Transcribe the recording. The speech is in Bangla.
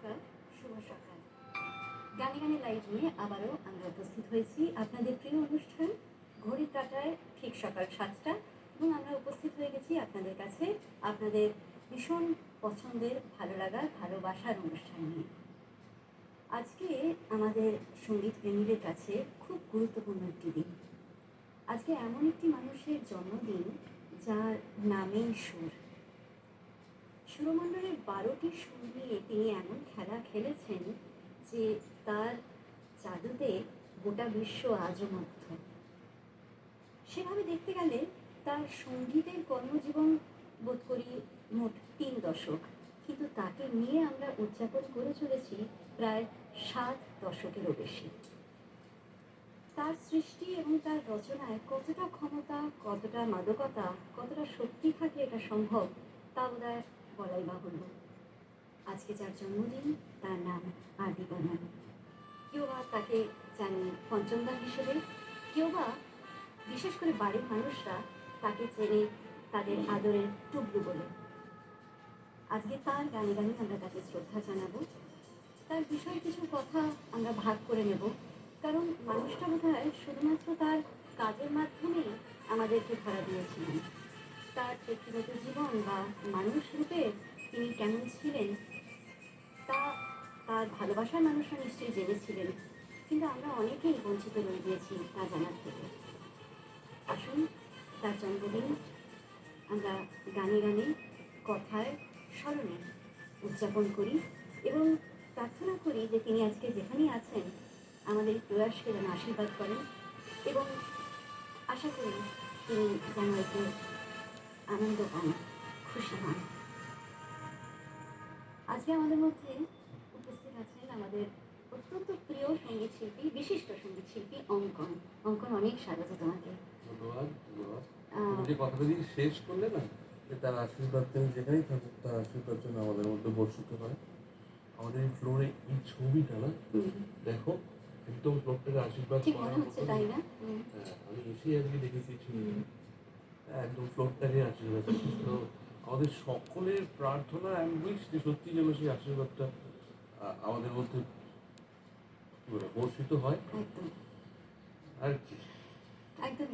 নমস্কার, শুভ সকাল। গানে গানে লাইভ নিয়ে আবারও আমরা উপস্থিত হয়েছি আপনাদের প্রিয় অনুষ্ঠান ঘড়ির কাঁটায় ঠিক সকাল 7টা, এবং আমরা উপস্থিত হয়ে গেছি আপনাদের কাছে আপনাদের ভীষণ পছন্দের, ভালো লাগার, ভালোবাসার অনুষ্ঠান নিয়ে। আজকে আমাদের সঙ্গীত প্রেমীদের কাছে খুব গুরুত্বপূর্ণ একটি দিন। আজকে এমন একটি মানুষের জন্মদিন যার নামেই সুর। সুরমণ্ডলের 12টি সুর নিয়ে তিনি এমন খেলা খেলেছেন যে তার জাদুতে গোটা বিশ্ব আজও মুগ্ধ। সেভাবে দেখতে গেলে তার সঙ্গীতের কর্মজীবন বোধ করি মোট 3 দশক, কিন্তু তাকে নিয়ে আমরা উদযাপন করে চলেছি প্রায় 7 দশকেরও বেশি। তার সৃষ্টি এবং তার রচনায় কতটা ক্ষমতা, কতটা মাদকতা, কতটা শক্তি থাকলে এটা সম্ভব তা বোধহয় বলাই বাহুল্য। আজকে যার জন্মদিন তার নাম আর.ডি. বর্মন। কেউ বা তাকে জানি পঞ্চমদা হিসেবে, কেউ বা বিশেষ করে বাড়ির মানুষরা তাকে চেনে তাদের আদরের টুবলু বলে। আজকে তার গানে গানে আমরা তাকে শ্রদ্ধা জানাবো। তার বিষয়ে কিছু কথা আমরা ভাগ করে নেব, কারণ মানুষটা বোধহয় শুধুমাত্র তার কাজের মাধ্যমেই আমাদেরকে ধরা দিয়েছিলেন। তার ব্যক্তিগত জীবন বা মানুষ রূপে তিনি কেমন ছিলেন তা তার ভালোবাসার মানুষরা নিশ্চয়ই জেনেছিলেন, কিন্তু আমরা অনেকেই বঞ্চিত রয়ে গিয়েছি তা জানার থেকে। আসুন তার জন্মদিন আমরা গানে গানে, কথায়, স্মরণে উদযাপন করি এবং প্রার্থনা করি যে তিনি আজকে যেখানেই আছেন আমাদের প্রয়াসকে যেন আশীর্বাদ করেন, এবং আশা করি তিনি যেন এতে আনন্দ পান, খুশি হন। আজকে আমাদের মধ্যে উপস্থিত আছেন আমাদের অত্যন্ত প্রিয় সঙ্গীত শিল্পী, বিশিষ্ট সঙ্গীত শিল্পী অঙ্কন। অঙ্কন, অনেক স্বাগত তোমাকে। ধন্যবাদ। তুমি যে কথাটা দিয়ে শেষ করলে না, যে তার আশীর্বাদ তিনি যেখানেই থাকুক তার আশীর্বাদ যেন আমাদের মধ্যে বর্ষিত হয়। আমাদের এই ফ্লোরে এই ছবিটা না, দেখো একদম ফ্লোরটাকে আশীর্বাদ ঠিক করার মনে হচ্ছে, মতো। তাই না? হ্যাঁ, আমি এসেই আজকে দেখেছি ছবিটা। একদম ফ্লোরটাকে আশীর্বাদ। তো আমাদের সকলের প্রার্থনা অ্যান্ড উইশ যে সত্যি যেন সেই আশীর্বাদটা আমাদের মধ্যে বর্ষিত হয় একদম আর কি। একদম।